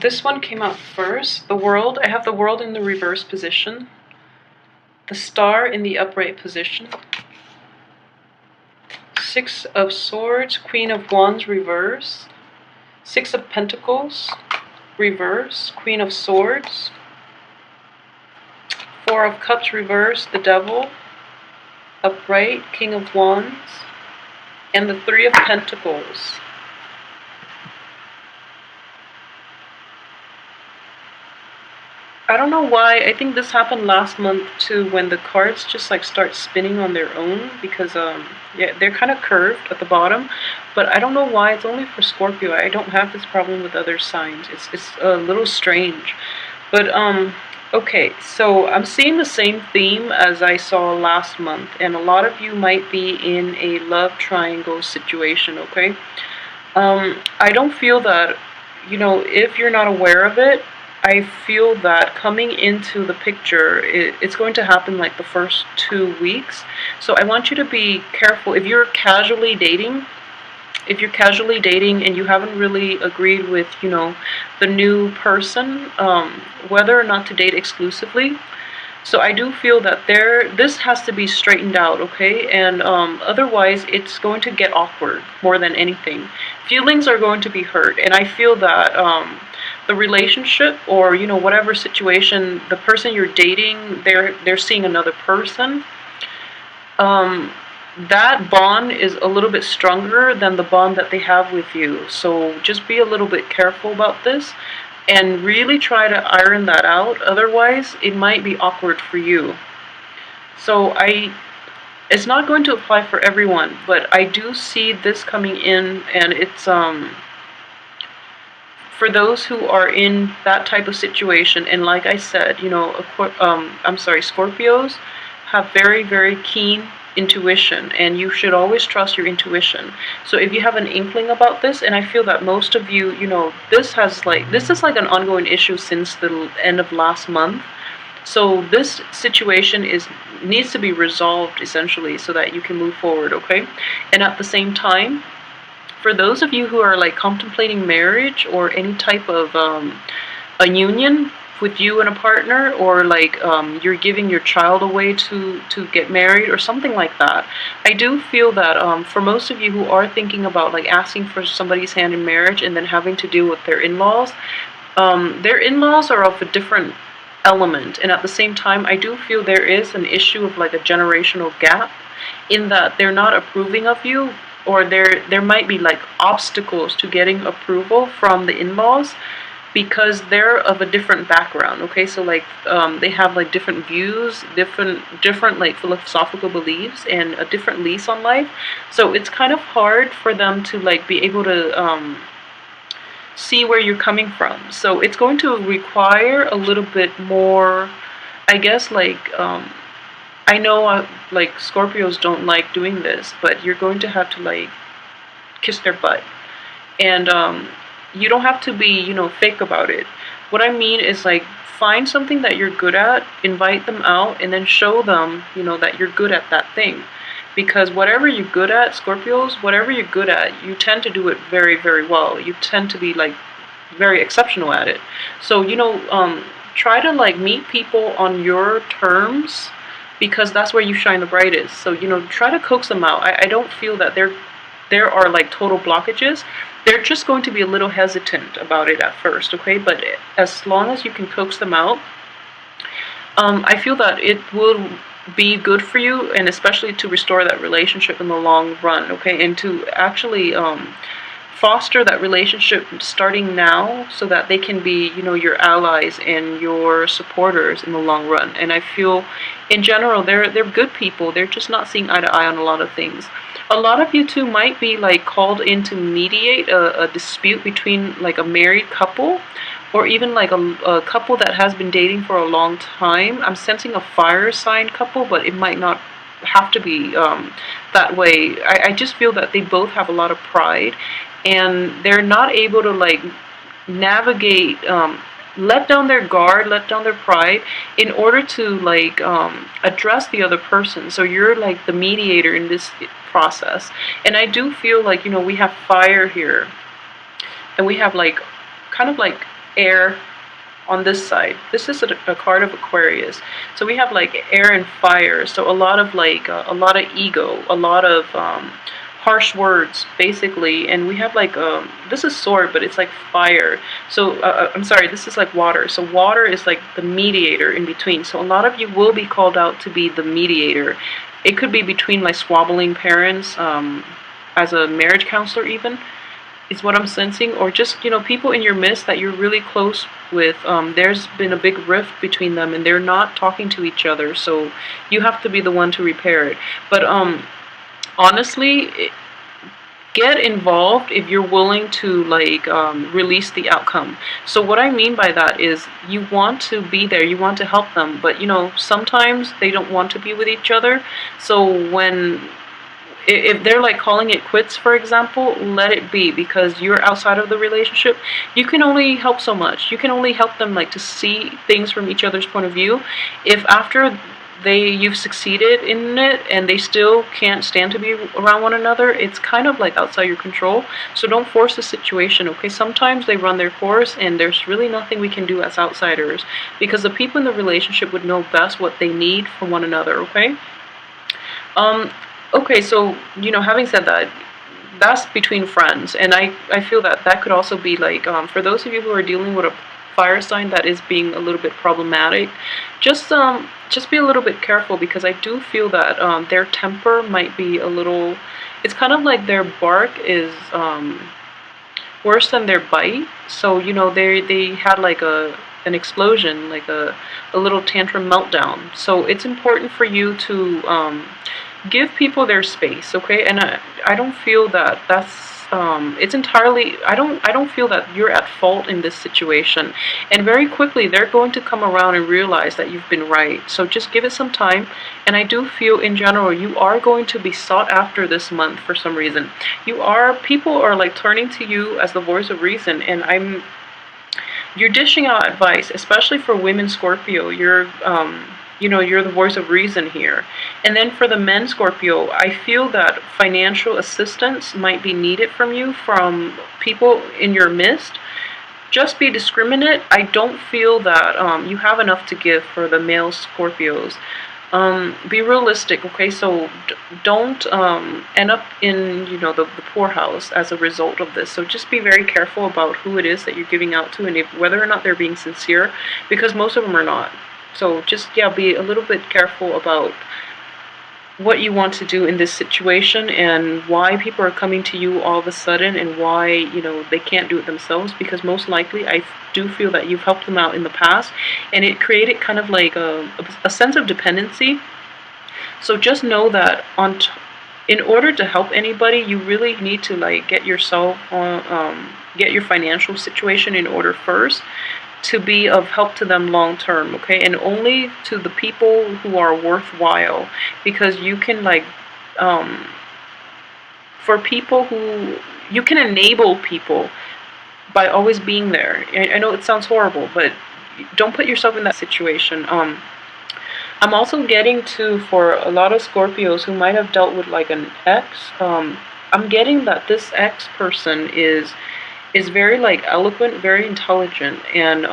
This one came out first. The World. I have the World in the reverse position. The Star in the upright position. Six of Swords, Queen of Wands, reverse. Six of Pentacles, reverse. Queen of Swords. Four of Cups, reverse. The Devil, upright. King of Wands. And the Three of Pentacles. I don't know why. I think this happened last month too, when the cards just like start spinning on their own, because yeah, they're kind of curved at the bottom, but I don't know why. It's only for Scorpio. I don't have this problem with other signs. It's a little strange. But okay, so I'm seeing the same theme as I saw last month, and a lot of you might be in a love triangle situation, okay? I don't feel that, you know, if you're not aware of it, I feel that coming into the picture, it's going to happen like the first 2 weeks. So I want you to be careful. If you're casually dating, and you haven't really agreed with, you know, the new person, whether or not to date exclusively. So I do feel that this has to be straightened out, okay? And otherwise, it's going to get awkward more than anything. Feelings are going to be hurt, and I feel that the relationship, or you know, whatever situation, the person you're dating, they're seeing another person. That bond is a little bit stronger than the bond that they have with you. So just be a little bit careful about this, and really try to iron that out. Otherwise, it might be awkward for you. So it's not going to apply for everyone, but I do see this coming in, and it's for those who are in that type of situation. And like I said, you know, Scorpios have very, very keen intuition, and you should always trust your intuition. So if you have an inkling about this, and I feel that most of you, you know, this is like an ongoing issue since the end of last month. So this situation needs to be resolved essentially, so that you can move forward, okay? And at the same time, for those of you who are like contemplating marriage or any type of a union with you and a partner, or like you're giving your child away to get married or something like that, I do feel that for most of you who are thinking about like asking for somebody's hand in marriage and then having to deal with their in-laws are of a different element. And at the same time, I do feel there is an issue of like a generational gap, in that they're not approving of you, or there might be like obstacles to getting approval from the in-laws, because they're of a different background, okay? So like they have like different views, different like philosophical beliefs, and a different lease on life. So it's kind of hard for them to like be able to see where you're coming from. So it's going to require a little bit more, I guess, like I know like Scorpios don't like doing this, but you're going to have to like kiss their butt. And you don't have to be, you know, fake about it. What I mean is like, find something that you're good at, invite them out, and then show them, you know, that you're good at that thing. Because whatever you're good at, Scorpios, whatever you're good at, you tend to do it very, very well. You tend to be like very exceptional at it. So, you know, try to like meet people on your terms, because that's where you shine the brightest. So, you know, try to coax them out. I don't feel that there are like total blockages. They're just going to be a little hesitant about it at first, okay? But as long as you can coax them out, I feel that it will be good for you, and especially to restore that relationship in the long run, okay? And to actually foster that relationship starting now, so that they can be, you know, your allies and your supporters in the long run. And I feel, in general, they're good people. They're just not seeing eye to eye on a lot of things. A lot of you too might be like called in to mediate a dispute between like a married couple, or even like a couple that has been dating for a long time. I'm sensing a fire sign couple, but it might not have to be that way. I just feel that they both have a lot of pride, and they're not able to like navigate, let down their guard, let down their pride, in order to like address the other person. So you're like the mediator in this process. And I do feel like, you know, we have fire here, and we have like kind of like air on this side. This is a card of Aquarius. So we have like air and fire. So a lot of like a lot of ego, a lot of harsh words basically. And we have like this is sword, but it's like fire. So I'm sorry, this is like water. So water is like the mediator in between. So a lot of you will be called out to be the mediator. It could be between my squabbling parents, as a marriage counselor even, is what I'm sensing, or just, people in your midst that you're really close with. There's been a big rift between them and they're not talking to each other, so you have to be the one to repair it. But honestly, get involved if you're willing to like release the outcome. So what I mean by that is you want to be there, you want to help them, but sometimes they don't want to be with each other. So if they're like calling it quits, for example, let it be, because you're outside of the relationship. You can only help so much. You can only help them like to see things from each other's point of view. If after you've succeeded in it and they still can't stand to be around one another, it's kind of like outside your control. So don't force the situation, okay? Sometimes they run their course and there's really nothing we can do as outsiders, because the people in the relationship would know best what they need from one another, okay? Okay, so, having said that, that's between friends, and I feel that that could also be like, for those of you who are dealing with a fire sign that is being a little bit problematic, just be a little bit careful, because I do feel that their temper might be a little, it's kind of like their bark is worse than their bite. So, they had like an explosion, like a little tantrum meltdown. So it's important for you to give people their space, okay? And I don't feel that that's it's entirely, I don't feel that you're at fault in this situation. And very quickly they're going to come around and realize that you've been right. So just give it some time. And I do feel in general you are going to be sought after this month for some reason. People are like turning to you as the voice of reason, and you're dishing out advice, especially for women Scorpio. You're the voice of reason here. And then for the men Scorpio, I feel that financial assistance might be needed from you, from people in your midst. Just be discriminate. I don't feel that you have enough to give for the male Scorpios. Be realistic, okay? So don't end up in, the poorhouse as a result of this. So just be very careful about who it is that you're giving out to, and whether or not they're being sincere, because most of them are not. So just, be a little bit careful about what you want to do in this situation, and why people are coming to you all of a sudden, and why, they can't do it themselves, because most likely I do feel that you've helped them out in the past, and it created kind of like a sense of dependency. So just know that in order to help anybody, you really need to like get yourself get your financial situation in order first, to be of help to them long term, okay? And only to the people who are worthwhile, because you can like for people who you can enable people by always being there. I know it sounds horrible, but don't put yourself in that situation. I'm also getting to, for a lot of Scorpios who might have dealt with like an ex, I'm getting that this ex person is very like eloquent, very intelligent, and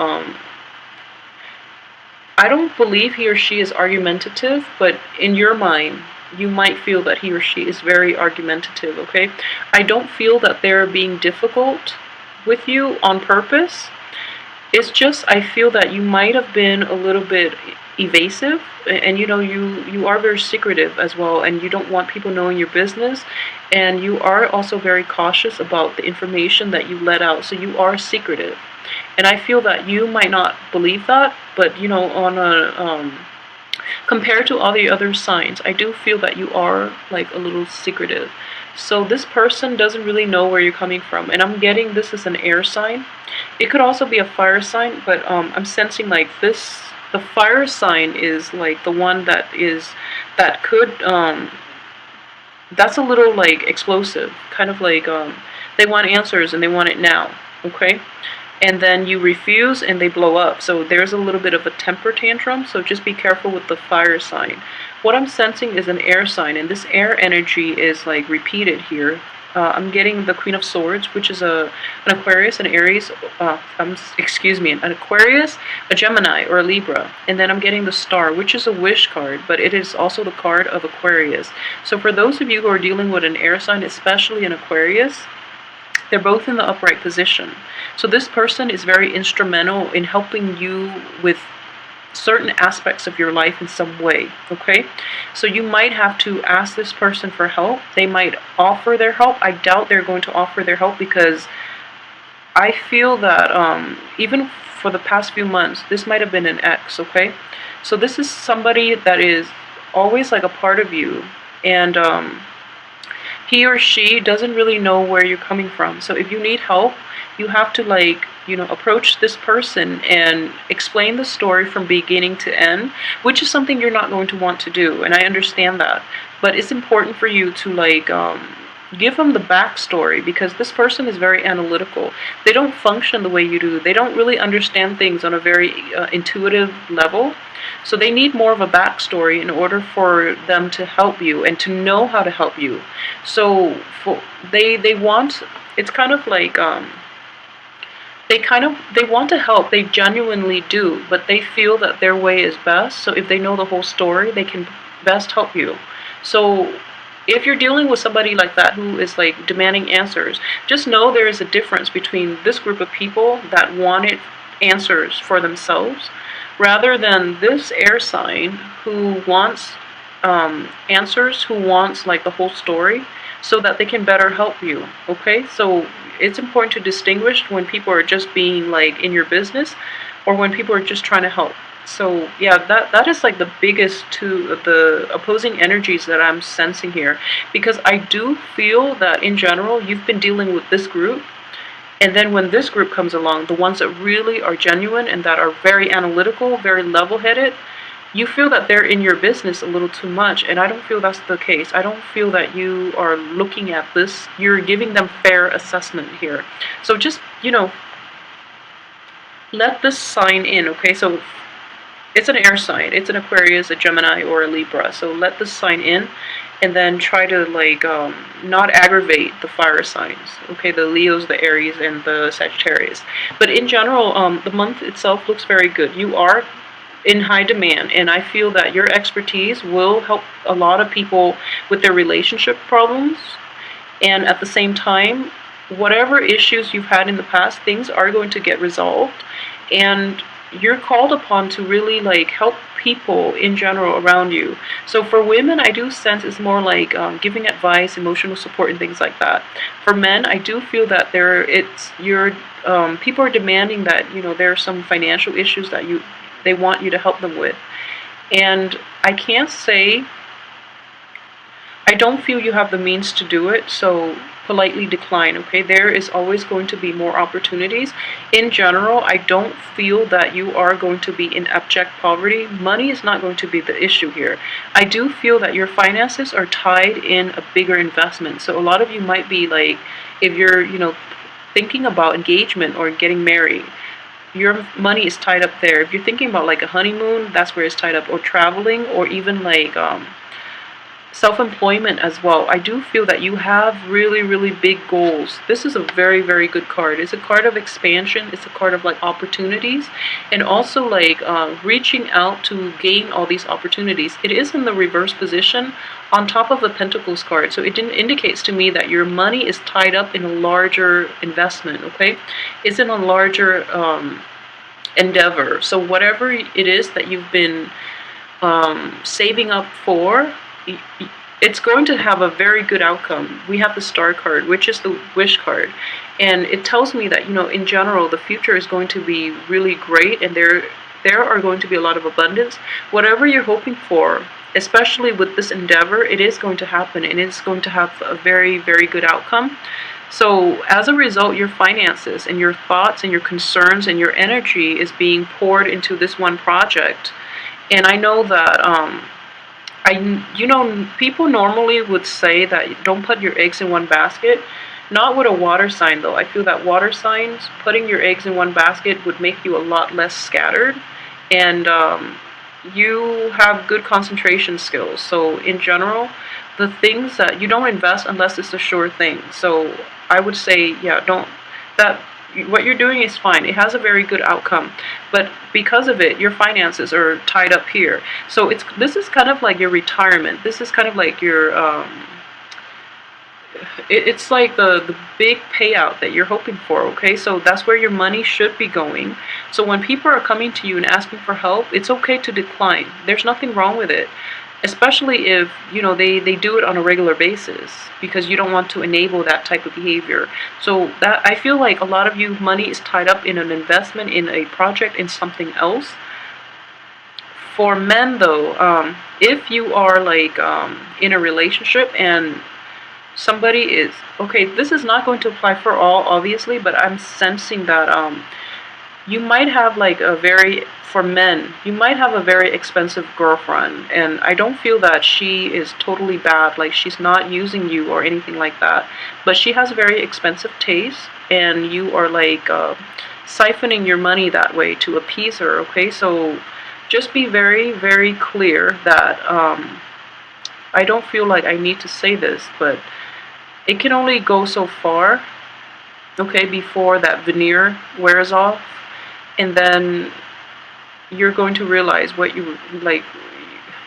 I don't believe he or she is argumentative, but in your mind you might feel that he or she is very argumentative, okay? I don't feel that they're being difficult with you on purpose. It's just, I feel that you might have been a little bit evasive, and you are very secretive as well, and you don't want people knowing your business, and you are also very cautious about the information that you let out, so you are secretive. And I feel that you might not believe that, but on a compared to all the other signs, I do feel that you are like a little secretive. So this person doesn't really know where you're coming from, and I'm getting this is an air sign. It could also be a fire sign, but I'm sensing like this. The fire sign is like the one that could that's a little like explosive, kind of like they want answers and they want it now, okay? And then you refuse and they blow up. So there's a little bit of a temper tantrum, so just be careful with the fire sign. What I'm sensing is an air sign, and this air energy is like repeated here. I'm getting the Queen of Swords, which is an Aquarius, an Aries, excuse me, an Aquarius, a Gemini, or a Libra. And then I'm getting the Star, which is a wish card, but it is also the card of Aquarius. So for those of you who are dealing with an air sign, especially an Aquarius, they're both in the upright position. So this person is very instrumental in helping you with certain aspects of your life in some way, okay? So you might have to ask this person for help. They might offer their help. I doubt they're going to offer their help, because I feel that even for the past few months, this might have been an ex, okay? So this is somebody that is always like a part of you, and he or she doesn't really know where you're coming from. So if you need help, you have to, like, approach this person and explain the story from beginning to end, which is something you're not going to want to do, and I understand that. But it's important for you to, like, give them the backstory, because this person is very analytical. They don't function the way you do. They don't really understand things on a very intuitive level. So they need more of a backstory in order for them to help you and to know how to help you. So they want, it's kind of like they want to help. They genuinely do, but they feel that their way is best. So if they know the whole story, they can best help you. So if you're dealing with somebody like that who is like demanding answers, just know there is a difference between this group of people that wanted answers for themselves, rather than this air sign who wants answers, who wants like the whole story, so that they can better help you, okay? So it's important to distinguish when people are just being like in your business, or when people are just trying to help. So yeah, that is like the biggest two of the opposing energies that I'm sensing here, because I do feel that in general you've been dealing with this group, and then when this group comes along, the ones that really are genuine and that are very analytical, very level-headed, you feel that they're in your business a little too much, and I don't feel that's the case. I don't feel that you are looking at this, you're giving them fair assessment here. So just, let this sign in, okay? So it's an air sign, it's an Aquarius, a Gemini, or a Libra. So let this sign in, and then try to like not aggravate the fire signs, okay? The Leos, the Aries, and the Sagittarius. But in general, the month itself looks very good. You are in high demand, and I feel that your expertise will help a lot of people with their relationship problems. And at the same time, whatever issues you've had in the past, things are going to get resolved, and you're called upon to really like help people in general around you. So for women, I do sense it's more like giving advice, emotional support, and things like that. For men, I do feel that people are demanding that there are some financial issues that they want you to help them with. And I can't say, I don't feel you have the means to do it, so politely decline, okay? There is always going to be more opportunities. In general, I don't feel that you are going to be in abject poverty. Money is not going to be the issue here. I do feel that your finances are tied in a bigger investment. So a lot of you might be like, if you're, thinking about engagement or getting married, your money is tied up there. If you're thinking about like a honeymoon, that's where it's tied up, or traveling, or even like self-employment as well. I do feel that you have really, really big goals. This is a very, very good card. It's a card of expansion. It's a card of like opportunities, and also like reaching out to gain all these opportunities. It is in the reverse position on top of the Pentacles card, so it indicates to me that your money is tied up in a larger investment, okay? It's in a larger endeavor. So whatever it is that you've been saving up for, it's going to have a very good outcome. We have the Star card, which is the wish card, and it tells me that in general the future is going to be really great, and there are going to be a lot of abundance. Whatever you're hoping for, especially with this endeavor, it is going to happen, and it's going to have a very, very good outcome. So as a result, your finances and your thoughts and your concerns and your energy is being poured into this one project. And I know that people normally would say that don't put your eggs in one basket. Not with a water sign, though. I feel that water signs, putting your eggs in one basket would make you a lot less scattered, and you have good concentration skills. So in general, the things that you don't invest unless it's a sure thing. So I would say, yeah, don't, that, what you're doing is fine. It has a very good outcome, but because of it, your finances are tied up here. So this is kind of like your retirement. This is kind of like your it's like the big payout that you're hoping for. Okay, so that's where your money should be going. So when people are coming to you and asking for help, it's okay to decline. There's nothing wrong with it, especially if they do it on a regular basis, because you don't want to enable that type of behavior. So that, I feel like a lot of you, money is tied up in an investment, in a project, in something else. For men though, if you are like in a relationship and somebody is, okay, this is not going to apply for all, obviously, but I'm sensing that you might have like for men, you might have a very expensive girlfriend, and I don't feel that she is totally bad, like she's not using you or anything like that, but she has very expensive taste, and you are like siphoning your money that way to appease her. Okay, so just be very, very clear that I don't feel like I need to say this, but it can only go so far, okay, before that veneer wears off, and then you're going to realize what you like.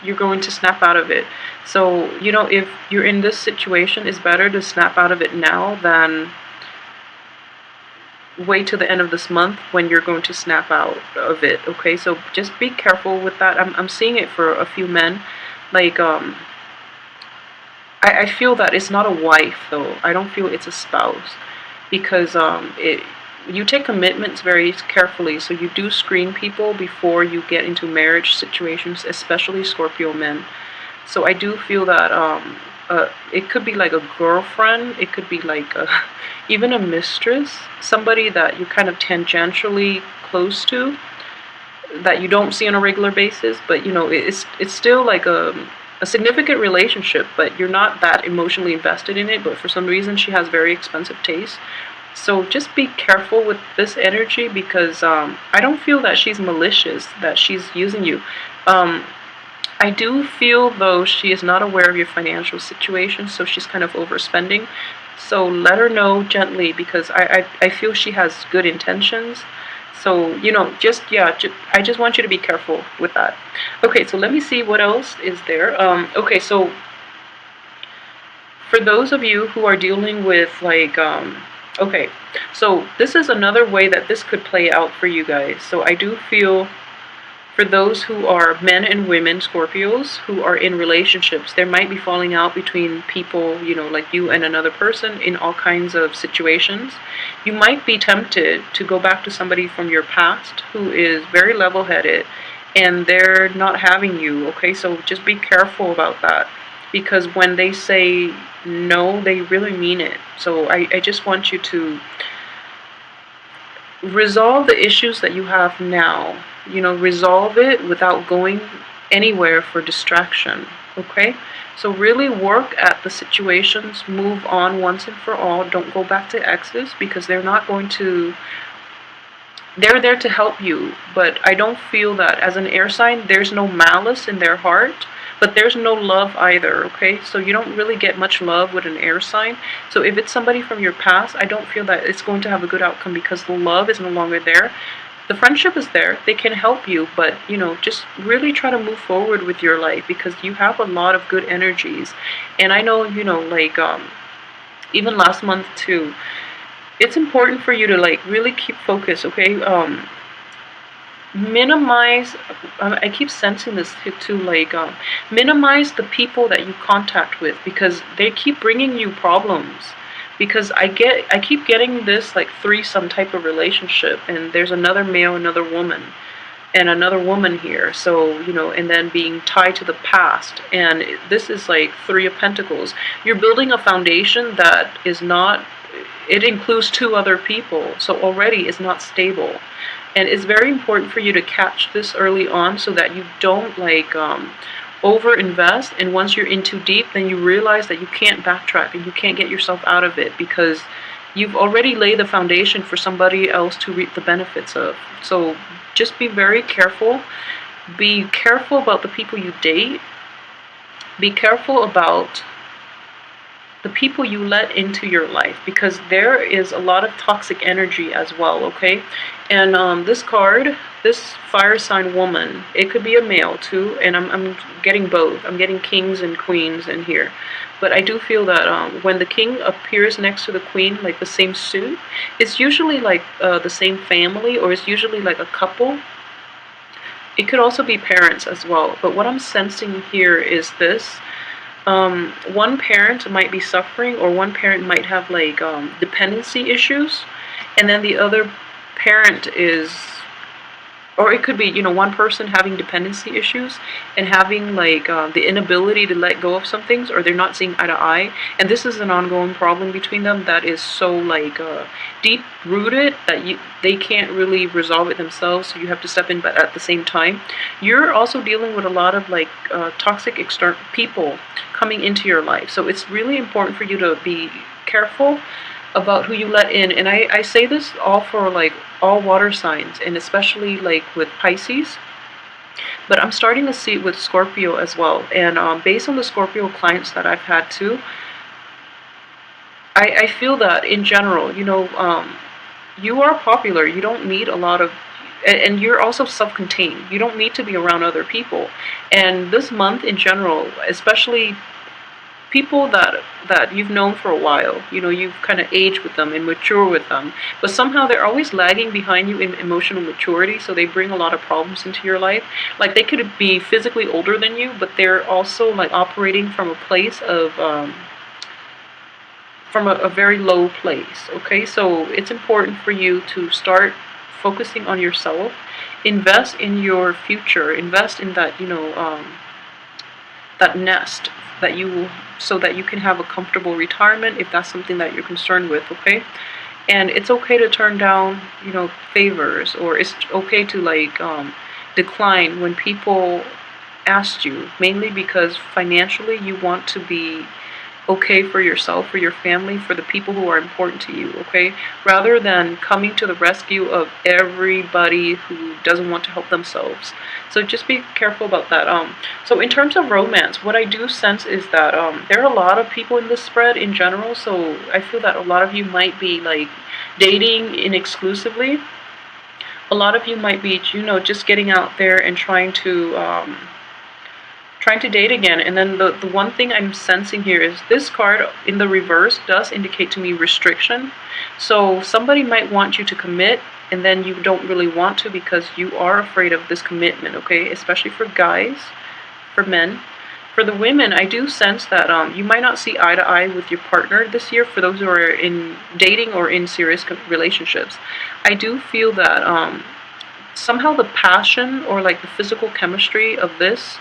You're going to snap out of it. So if you're in this situation, it's better to snap out of it now than wait till the end of this month when you're going to snap out of it. Okay, so just be careful with that. I'm seeing it for a few men, like I feel that it's not a wife though. I don't feel it's a spouse, because you take commitments very carefully. So you do screen people before you get into marriage situations, especially Scorpio men. So I do feel that it could be like a girlfriend. It could be like even a mistress, somebody that you're kind of tangentially close to, that you don't see on a regular basis, but it's still like a significant relationship, but you're not that emotionally invested in it, but for some reason she has very expensive taste. So just be careful with this energy, because I don't feel that she's malicious, that she's using you. I do feel though she is not aware of your financial situation, so she's kind of overspending. So let her know gently, because I feel she has good intentions. So, I just want you to be careful with that. Okay, so let me see what else is there. Okay, so for those of you who are dealing with like, okay, so this is another way that this could play out for you guys. So I do feel for those who are men and women, Scorpios, who are in relationships, there might be falling out between people, like you and another person in all kinds of situations. You might be tempted to go back to somebody from your past who is very level-headed, and they're not having you, okay? So just be careful about that, because when they say no, they really mean it. So I just want you to resolve the issues that you have now. Resolve it without going anywhere for distraction, okay? So really work at the situations, move on once and for all. Don't go back to exes, because they're not going to, they're there to help you, but I don't feel that as an air sign, there's no malice in their heart, but there's no love either, okay? So you don't really get much love with an air sign. So if it's somebody from your past, I don't feel that it's going to have a good outcome, because the love is no longer there. The friendship is there, they can help you, but just really try to move forward with your life, because you have a lot of good energies. And I know, like even last month too, it's important for you to like really keep focused, okay? Minimize, I keep sensing this too, like minimize the people that you contact with, because they keep bringing you problems. Because I keep getting this like threesome type of relationship, and there's another male, another woman, and another woman here. So and then being tied to the past, and this is like Three of Pentacles. You're building a foundation that is not, it includes two other people, so already it's not stable. And it's very important for you to catch this early on, so that you don't like over invest, and once you're in too deep, then you realize that you can't backtrack and you can't get yourself out of it, because you've already laid the foundation for somebody else to reap the benefits of. So just be very careful. Be careful about the people you date. Be careful about the people you let into your life, because there is a lot of toxic energy as well, okay? And this card, this fire sign woman, it could be a male too, and I'm getting both. I'm getting kings and queens in here. But I do feel that when the king appears next to the queen, like the same suit, it's usually like the same family, or it's usually like a couple. It could also be parents as well. But what I'm sensing here is this. One parent might be suffering, or one parent might have like dependency issues, and then the other parent is, or it could be, one person having dependency issues and having like the inability to let go of some things, or they're not seeing eye to eye, and this is an ongoing problem between them that is so like deep rooted that they can't really resolve it themselves, so you have to step in. But at the same time, you're also dealing with a lot of like toxic external people coming into your life, so it's really important for you to be careful about who you let in. And I say this all for like all water signs, and especially like with Pisces, but I'm starting to see it with Scorpio as well. And based on the Scorpio clients that I've had too, I feel that in general, you are popular. You don't need a lot of, and you're also self-contained. You don't need to be around other people. And this month in general, especially people that you've known for a while, you've kind of aged with them and mature with them, but somehow they're always lagging behind you in emotional maturity, so they bring a lot of problems into your life. Like, they could be physically older than you, but they're also like operating from a place of from a very low place, okay? So it's important for you to start focusing on yourself, invest in your future, invest in that, that nest that you, so that you can have a comfortable retirement if that's something that you're concerned with, okay? And it's okay to turn down, favors, or it's okay to like decline when people ask you, mainly because financially you want to be okay for yourself, for your family, for the people who are important to you, okay? Rather than coming to the rescue of everybody who doesn't want to help themselves. So just be careful about that. So in terms of romance, what I do sense is that there are a lot of people in this spread in general, so I feel that a lot of you might be like dating inexclusively. A lot of you might be, just getting out there and trying to date again. And then the one thing I'm sensing here is this card in the reverse does indicate to me restriction. So somebody might want you to commit, and then you don't really want to because you are afraid of this commitment, okay? Especially for guys, for men. For the women, I do sense that you might not see eye to eye with your partner this year, for those who are in dating or in serious relationships. I do feel that somehow the passion or like the physical chemistry of this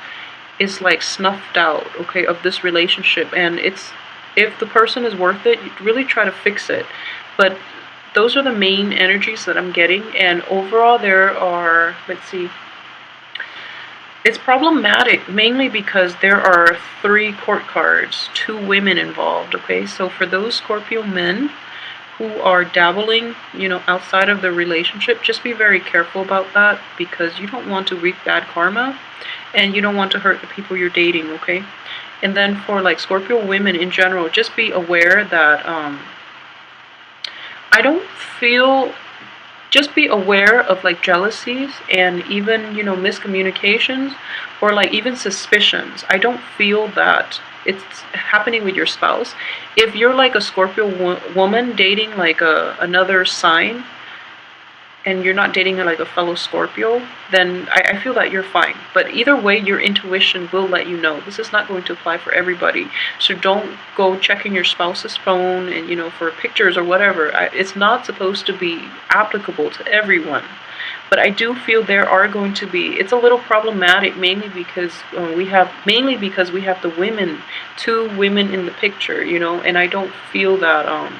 is like snuffed out, okay, of this relationship. And it's, if the person is worth it, you really try to fix it. But those are the main energies that I'm getting. And overall there are, let's see, it's problematic mainly because there are 3 court cards, 2 women involved, okay? So for those Scorpio men who are dabbling, outside of the relationship, just be very careful about that, because you don't want to reap bad karma, and you don't want to hurt the people you're dating, okay? And then for like Scorpio women in general, just be aware that I don't feel, just be aware of like jealousies and even, miscommunications, or like even suspicions. I don't feel that it's happening with your spouse. If you're like a Scorpio woman dating like another sign, and you're not dating like a fellow Scorpio, then I feel that you're fine. But either way, your intuition will let you know. This is not going to apply for everybody. So don't go checking your spouse's phone and, for pictures or whatever. It's not supposed to be applicable to everyone. But I do feel there are going to be, it's a little problematic, mainly because we have the women, 2 women in the picture, and I don't feel that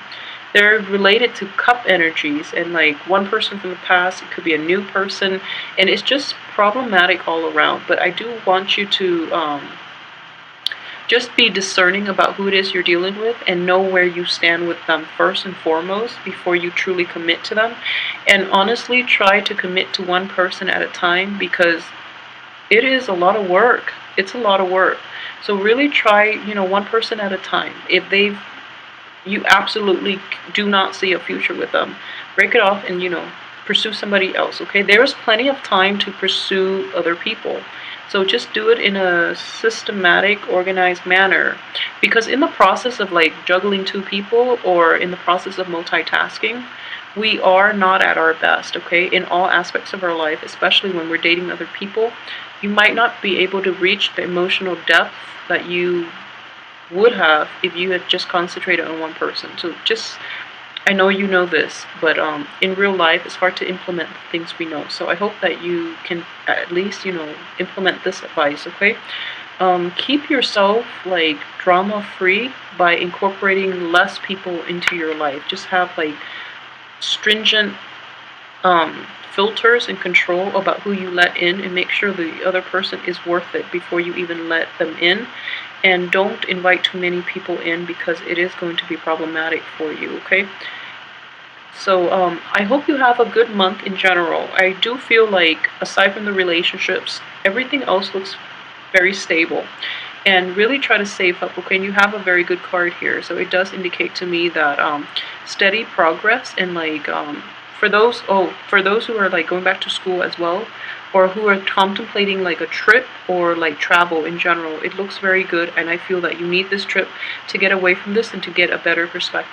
they're related to cup energies, and like one person from the past, it could be a new person, and it's just problematic all around. But I do want you to just be discerning about who it is you're dealing with, and know where you stand with them first and foremost before you truly commit to them. And honestly, try to commit to one person at a time, because it is a lot of work. It's a lot of work. So really try, one person at a time. If they've you absolutely do not see a future with them. Break it off and, pursue somebody else, okay? There's plenty of time to pursue other people. So just do it in a systematic, organized manner. Because in the process of like juggling two people or in the process of multitasking, we are not at our best, okay? In all aspects of our life, especially when we're dating other people, you might not be able to reach the emotional depth that you would have if you had just concentrated on one person. So just, I know you know this, but in real life, it's hard to implement the things we know. So I hope that you can at least, implement this advice, okay? Keep yourself like drama free by incorporating less people into your life. Just have like stringent filters and control about who you let in, and make sure the other person is worth it before you even let them in. And don't invite too many people in because it is going to be problematic for you, okay? So I hope you have a good month in general. I do feel like, aside from the relationships, everything else looks very stable. And really try to save up, okay? And you have a very good card here, so it does indicate to me that steady progress, and like for those who are like going back to school as well, or who are contemplating like a trip or like travel in general, it looks very good, and I feel that you need this trip to get away from this and to get a better perspective.